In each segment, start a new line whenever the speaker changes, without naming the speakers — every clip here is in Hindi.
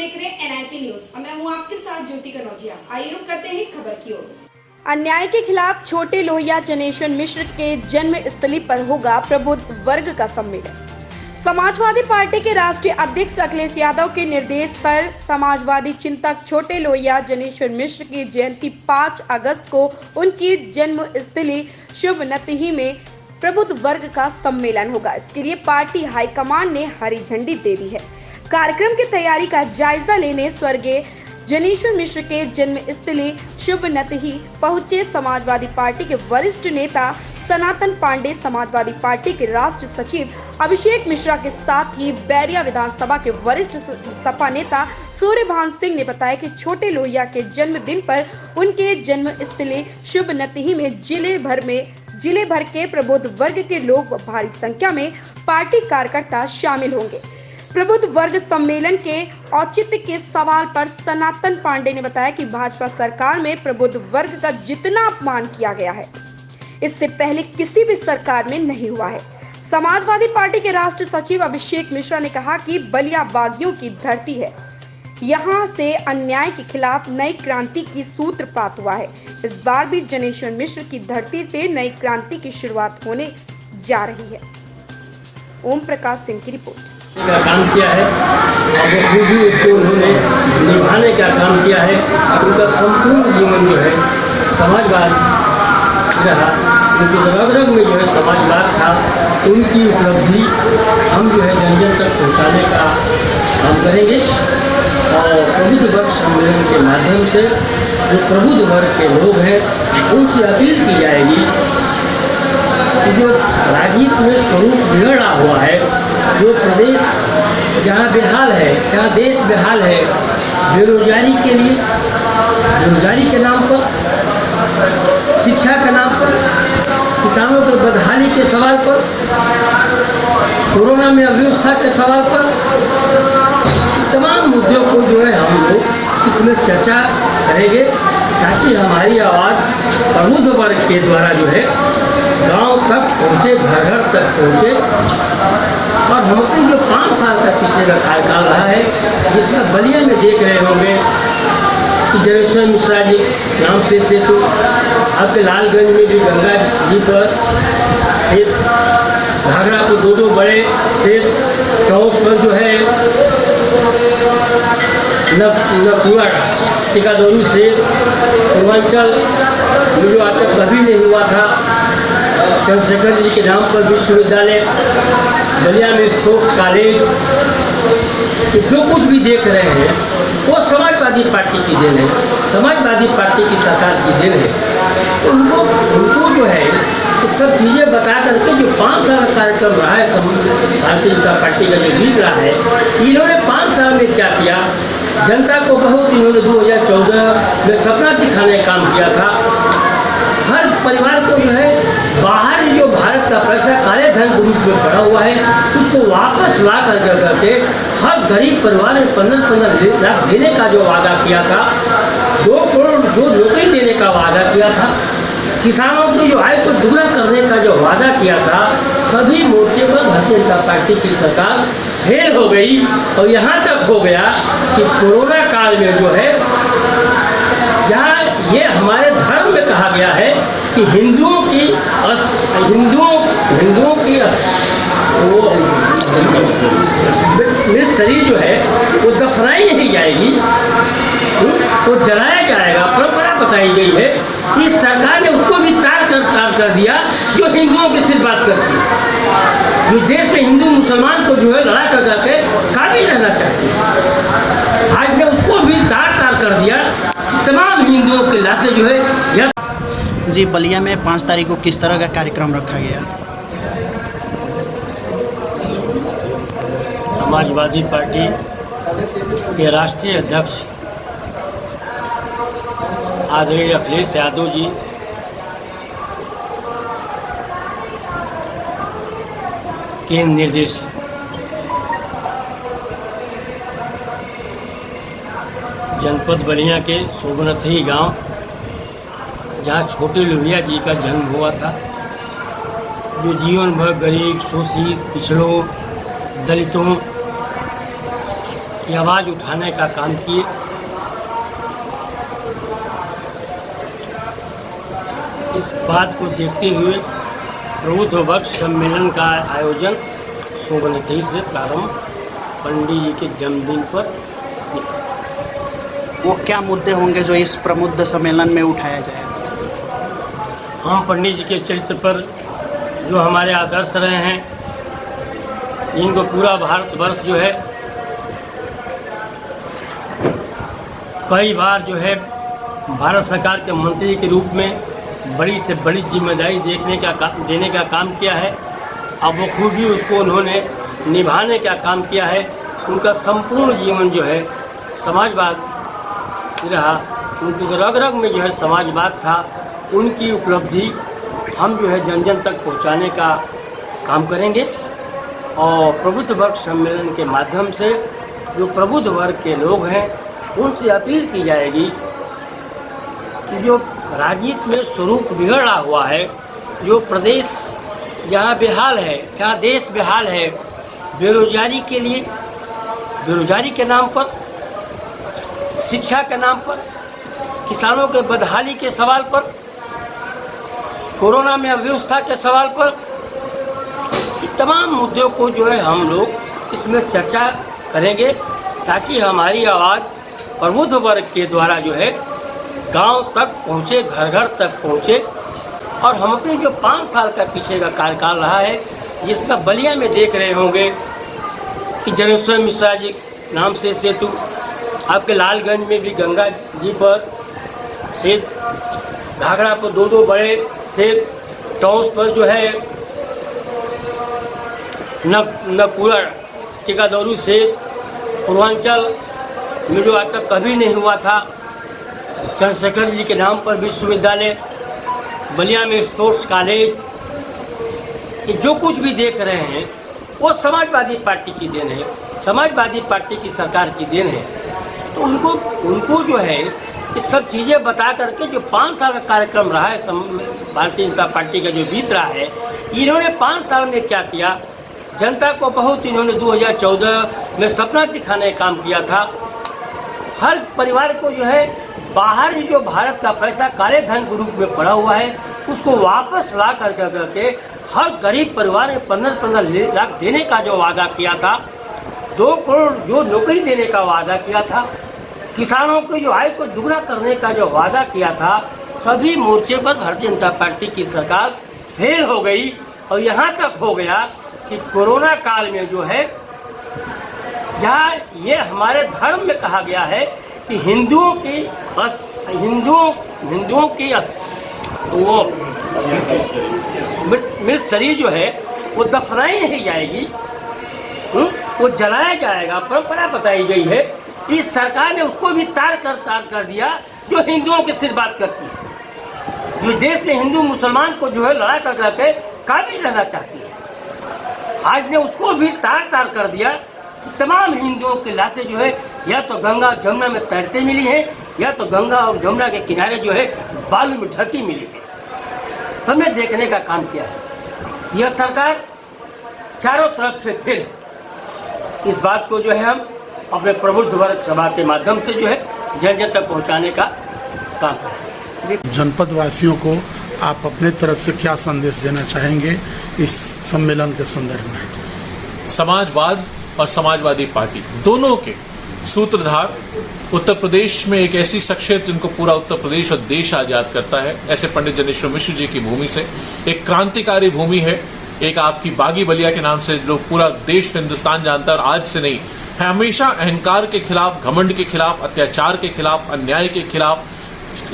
देख रहे हैं NIP न्यूज और मैं हूं आपके साथ ज्योति कनौजिया। आइए रुक करते हैं खबर की ओर।
अन्याय के खिलाफ छोटे लोहिया जनेश्वर मिश्र के जन्म स्थली पर होगा प्रबुद्ध वर्ग का सम्मेलन। समाजवादी पार्टी के राष्ट्रीय अध्यक्ष अखिलेश यादव के निर्देश पर समाजवादी चिंतक छोटे लोहिया जनेश्वर मिश्र की जयंती 5 अगस्त को उनकी जन्म स्थली शुभ नतही में प्रबुद्ध वर्ग का सम्मेलन होगा। इसके लिए पार्टी हाईकमान ने हरी झंडी दे दी है। कार्यक्रम की तैयारी का जायजा लेने स्वर्गीय जनेश्वर मिश्र के जन्म स्थली शुभ नतही पहुंचे समाजवादी पार्टी के वरिष्ठ नेता सनातन पांडे, समाजवादी पार्टी के राष्ट्रीय सचिव अभिषेक मिश्रा के साथ ही बैरिया विधानसभा के वरिष्ठ सपा नेता सूर्यभान सिंह ने बताया कि छोटे लोहिया के जन्मदिन पर उनके जन्म स्थली शुभ नतही में जिले भर के प्रबुद्ध वर्ग के लोग भारी संख्या में पार्टी कार्यकर्ता शामिल होंगे। प्रबुद्ध वर्ग सम्मेलन के औचित्य के सवाल पर सनातन पांडे ने बताया कि भाजपा सरकार में प्रबुद्ध वर्ग का जितना अपमान किया गया है, इससे पहले किसी भी सरकार में नहीं हुआ है। समाजवादी पार्टी के राष्ट्रीय सचिव अभिषेक मिश्रा ने कहा कि बलिया बागियों की धरती है, यहाँ से अन्याय के खिलाफ नई क्रांति की सूत्रपात हुआ है। इस बार भी जनेश्वर मिश्र की धरती से नई क्रांति की शुरुआत होने जा रही है। ओम प्रकाश सिंह की रिपोर्ट।
का काम किया है और वो खुद भी उसको उन्होंने निभाने का काम किया है। उनका संपूर्ण जीवन जो है समाजवाद रहा, उनके रग रग में जो है समाजवाद था। उनकी उपलब्धि हम जो है जन जन तक पहुँचाने का काम करेंगे और प्रबुद्ध वर्ग सम्मेलन के माध्यम से जो प्रबुद्ध वर्ग के लोग हैं उनसे अपील की जाएगी कि जो राजनीति में स्वरूप बिगड़ा हुआ है, जो प्रदेश जहाँ बेहाल है, जहाँ देश बेहाल है, बेरोजगारी के लिए, बेरोजगारी के नाम पर, शिक्षा के नाम पर, किसानों की बदहाली के सवाल पर, कोरोना में अव्यवस्था के सवाल पर, तमाम मुद्दों को जो है हम लोग इसमें चर्चा करेंगे ताकि हमारी आवाज़ प्रबुद्ध वर्ग के द्वारा जो है गांव तक पहुँचे, घर घर तक पहुँचे। और हम अपने जो 5 साल का पीछे का कार्यकाल रहा है, जिसमें बलिया में देख रहे होंगे कि जनेश्वर मिश्रा जी नाम से सेतु, आपके लालगंज में भी गंगा जी पर फिर घाघरा को 2 बड़े सेत, टॉस पर जो है नकुआ टिकादोरी से पूर्वांचल जो आज तक कभी नहीं हुआ था, चंद्रशेखर जी के नाम पर विश्वविद्यालय, बलिया में स्पोर्ट्स कॉलेज, तो जो कुछ भी देख रहे हैं वो समाजवादी पार्टी की देन है, समाजवादी पार्टी की सरकार की देन है। तो उनको जो है ये सब चीज़ें बता करके जो 5 साल का कार्यक्रम रहा है भारतीय जनता पार्टी का जो बीत रहा है, इन्होंने 5 साल में क्या किया, जनता को बहुत इन्होंने 2014 में सपना दिखाने का काम किया था। हर परिवार को जो है बाहर जो भारत का पैसा काले धन के रूप में पड़ा हुआ है उसको वापस ला करके हर गरीब परिवार में 15-15 लाख देने का जो वादा किया था, 2 करोड़ 2 नौकरी देने का वादा किया था, किसानों की जो आय को दुगना करने का जो वादा किया था, सभी मोर्चे पर भारतीय जनता पार्टी की सरकार फेल हो गई। और यहाँ तक हो गया कि कोरोना काल में जो है, जहाँ ये हमारे धर्म में कहा गया है कि हिंदुओं की शरीर जो है वो दफनाई नहीं जाएगी, वो जलाया जाएगा, परंपरा बताई गई है। इस सरकार ने उसको भी तार कर दिया जो हिंदुओं की सिर्फ बात करती है, जो देश में हिंदू मुसलमान को जो है लड़ा कर करके काबिल रहना चाहती है। आज ने उसको भी तार कर दिया। तमाम हिंदुओं की लाशें जो है
जी बलिया में 5 तारीख को किस तरह का कार्यक्रम रखा गया?
समाजवादी पार्टी के राष्ट्रीय अध्यक्ष आदरणीय अखिलेश यादव जी के निर्देश जनपद बलिया के सोबनथई गांव, जहाँ छोटे लोहिया जी का जन्म हुआ था, जो जीवन भर गरीब, शोषित, पिछड़ों, दलितों की आवाज़ उठाने का काम किए। इस बात को देखते हुए प्रबुद्ध वर्ग सम्मेलन का आयोजन 16 से प्रारंभ पंडित जी के जन्मदिन पर किया।
वो क्या मुद्दे होंगे जो इस प्रबुद्ध सम्मेलन में उठाया जाएगा?
हम पंडित जी के चरित्र पर जो हमारे आदर्श रहे हैं, इनको पूरा भारतवर्ष जो है कई बार जो है भारत सरकार के मंत्री के रूप में बड़ी से बड़ी जिम्मेदारी देने का काम किया है। अब वो खुद भी उसको उन्होंने निभाने का काम किया है। उनका संपूर्ण जीवन जो है समाजवाद रहा, उनकी रग रग में जो है समाजवाद था। उनकी उपलब्धि हम जो है जन जन तक पहुंचाने का काम करेंगे और प्रबुद्ध वर्ग सम्मेलन के माध्यम से जो प्रबुद्ध वर्ग के लोग हैं उनसे अपील की जाएगी कि जो राजनीति में स्वरूप बिगड़ा हुआ है, जो प्रदेश जहाँ बेहाल है, जहाँ देश बेहाल है, बेरोजगारी के लिए, बेरोजगारी के नाम पर, शिक्षा के नाम पर, किसानों के बदहाली के सवाल पर, कोरोना में अव्यवस्था के सवाल पर, तमाम मुद्दों को जो है हम लोग इसमें चर्चा करेंगे ताकि हमारी आवाज़ प्रबुद्ध वर्ग के द्वारा जो है गांव तक पहुँचे, घर घर तक पहुँचे। और हम अपने जो 5 साल का पीछे का कार्यकाल रहा है, जिसमें बलिया में देख रहे होंगे कि जनेश्वर मिश्रा जी नाम से सेतु, आपके लालगंज में भी गंगा जी पर सेत, घाघरा पर 2 बड़े सेत, टॉस पर जो है न पूरा टिकादौरू सेत, पूर्वांचल में जो आज तक कभी नहीं हुआ था, चंद्रशेखर जी के नाम पर विश्वविद्यालय, बलिया में स्पोर्ट्स कॉलेज, ये जो कुछ भी देख रहे हैं वो समाजवादी पार्टी की देन है, समाजवादी पार्टी की सरकार की देन है। तो उनको जो है ये सब चीज़ें बता करके जो 5 साल का कार्यक्रम रहा है भारतीय जनता पार्टी का जो बीत रहा है, इन्होंने 5 साल में क्या किया, जनता को बहुत इन्होंने 2014 में सपना दिखाने का काम किया था। हर परिवार को जो है बाहर जो भारत का पैसा काले धन के रूप में पड़ा हुआ है उसको वापस ला करके हर गरीब परिवार में 15-15 लाख देने का जो वादा किया था, 2 करोड़ जो नौकरी देने का वादा किया था, किसानों की जो आय को दुगना करने का जो वादा किया था, सभी मोर्चे पर भारतीय जनता पार्टी की सरकार फेल हो गई। और यहाँ तक हो गया कि कोरोना काल में जो है, जहाँ ये हमारे धर्म में कहा गया है कि हिंदुओं की वो मृत शरीर जो है वो दफनाई नहीं जाएगी, वो जलाया जाएगा, परंपरा बताई गई है। इस सरकार ने उसको भी तार कर दिया जो हिंदुओं की सिर बात करती है, जो देश में हिंदू मुसलमान को जो है लड़ा करके काबिज रहना चाहती है। आज ने उसको भी तार कर दिया कि तमाम हिंदुओं की लाशें जो है या तो गंगा जमुना में तैरते मिली है या तो गंगा और जमुना के किनारे जो है बालू में ढकी मिली है। सबने देखने का काम किया है। यह सरकार चारों तरफ से फेल है। इस बात को जो है हम अपने प्रबुद्ध वर्ग सभा के माध्यम से जो है जन जन तक पहुँचाने का काम करेंगे।
जनपद वासियों को आप अपने तरफ से क्या संदेश देना चाहेंगे इस सम्मेलन के संदर्भ में?
समाजवाद और समाजवादी पार्टी दोनों के सूत्रधार उत्तर प्रदेश में एक ऐसी शख्सियत जिनको पूरा उत्तर प्रदेश और देश आजाद करता है, ऐसे पंडित जनेश्वर मिश्र जी की भूमि से एक क्रांतिकारी भूमि है, एक आपकी बागी बलिया के नाम से जो पूरा देश हिंदुस्तान जानता है। और आज से नहीं, हमेशा अहंकार के खिलाफ, घमंड के खिलाफ, अत्याचार के खिलाफ, अन्याय के खिलाफ,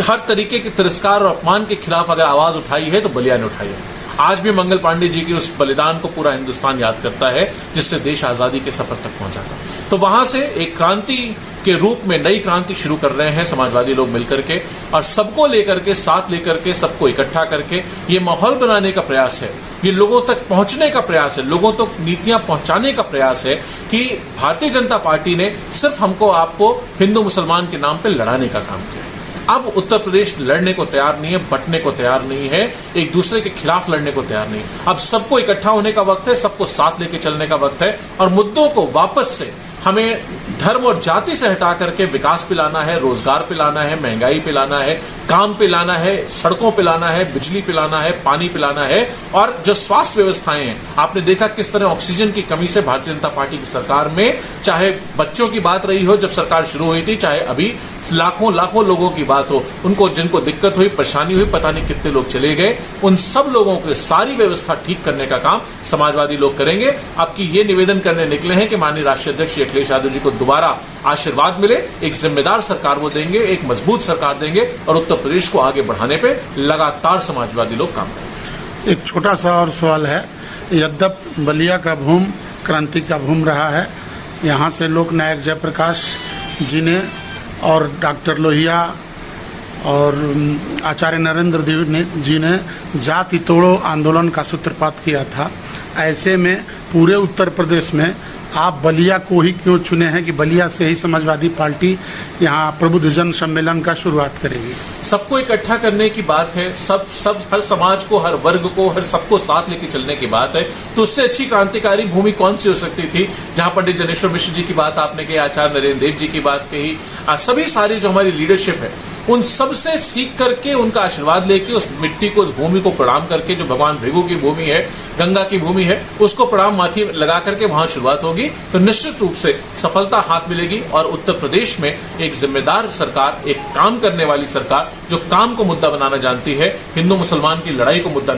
हर तरीके के तिरस्कार और अपमान के खिलाफ अगर आवाज उठाई है तो बलिया ने उठाई है। आज भी मंगल पांडे जी की उस बलिदान को पूरा हिंदुस्तान याद करता है, जिससे देश आजादी के सफर तक पहुंचा था। तो वहां से एक क्रांति के रूप में नई क्रांति शुरू कर रहे हैं समाजवादी लोग मिलकर के, और सबको लेकर के, साथ लेकर के, सबको इकट्ठा करके ये माहौल बनाने का प्रयास है, ये लोगों तक पहुंचने का प्रयास है, लोगों तक नीतियां पहुंचाने का प्रयास है कि भारतीय जनता पार्टी ने सिर्फ हमको आपको हिंदू मुसलमान के नाम पर लड़ाने का काम किया। अब उत्तर प्रदेश लड़ने को तैयार नहीं है, बंटने को तैयार नहीं है, एक दूसरे के खिलाफ लड़ने को तैयार नहीं। अब सबको इकट्ठा होने का वक्त है, सबको साथ लेके चलने का वक्त है, और मुद्दों को वापस से हमें धर्म और जाति से हटा करके विकास पे लाना है, रोजगार पे लाना है, महंगाई पे लाना है, काम पे लाना है, सड़कों पे लाना है, बिजली पे लाना है, पानी पे लाना है। और जो स्वास्थ्य व्यवस्थाएं हैं, आपने देखा किस तरह ऑक्सीजन की कमी से भारतीय जनता पार्टी की सरकार में, चाहे बच्चों की बात रही हो जब सरकार शुरू हुई थी, चाहे अभी लाखों लाखों लोगों की बात हो, उनको जिनको दिक्कत हुई, परेशानी हुई, पता नहीं कितने लोग चले गए, उन सब लोगों को सारी व्यवस्था ठीक करने का काम समाजवादी लोग करेंगे। आपकी ये निवेदन करने निकले हैं कि माननीय राष्ट्रीय अध्यक्ष अखिलेश यादव जी को दोबारा आशीर्वाद मिले, एक जिम्मेदार सरकार वो देंगे, एक मजबूत सरकार देंगे और उत्तर प्रदेश को आगे बढ़ाने पे लगातार समाजवादी लोग काम करेंगे।
एक छोटा सा और सवाल है, यद्यप बलिया का भूम क्रांति का भूम रहा है, यहाँ से लोक नायक जयप्रकाश जी ने और डॉक्टर लोहिया और आचार्य नरेंद्र जी ने जाति तोड़ो आंदोलन का सूत्रपात किया था। ऐसे में पूरे उत्तर प्रदेश में आप बलिया को ही क्यों चुने हैं कि बलिया से ही समाजवादी पार्टी यहाँ प्रबुद्धजन सम्मेलन का शुरुआत करेगी?
सबको इकट्ठा करने की बात है, सब हर समाज को, हर वर्ग को, हर सबको साथ लेके चलने की बात है। तो उससे अच्छी क्रांतिकारी भूमि कौन सी हो सकती थी, जहां पंडित जनेश्वर मिश्र जी की बात आपने कही, आचार्य नरेंद्र देव जी की बात कही, सभी सारी जो हमारी लीडरशिप है, उन सब से सीख करके, उनका आशीर्वाद लेके, उस मिट्टी को, उस भूमि को प्रणाम करके, जो भगवान भृगु की भूमि है, गंगा की भूमि है, उसको प्रणाम माथी लगा करके वहां शुरुआत होगी, तो निश्चित रूप से सफलता हाथ मिलेगी। और उत्तर प्रदेश में एक जिम्मेदार सरकार, एक काम करने वाली सरकार, जो काम को मुद्दा बनाना जानती है, हिंदू मुसलमान की लड़ाई को मुद्दा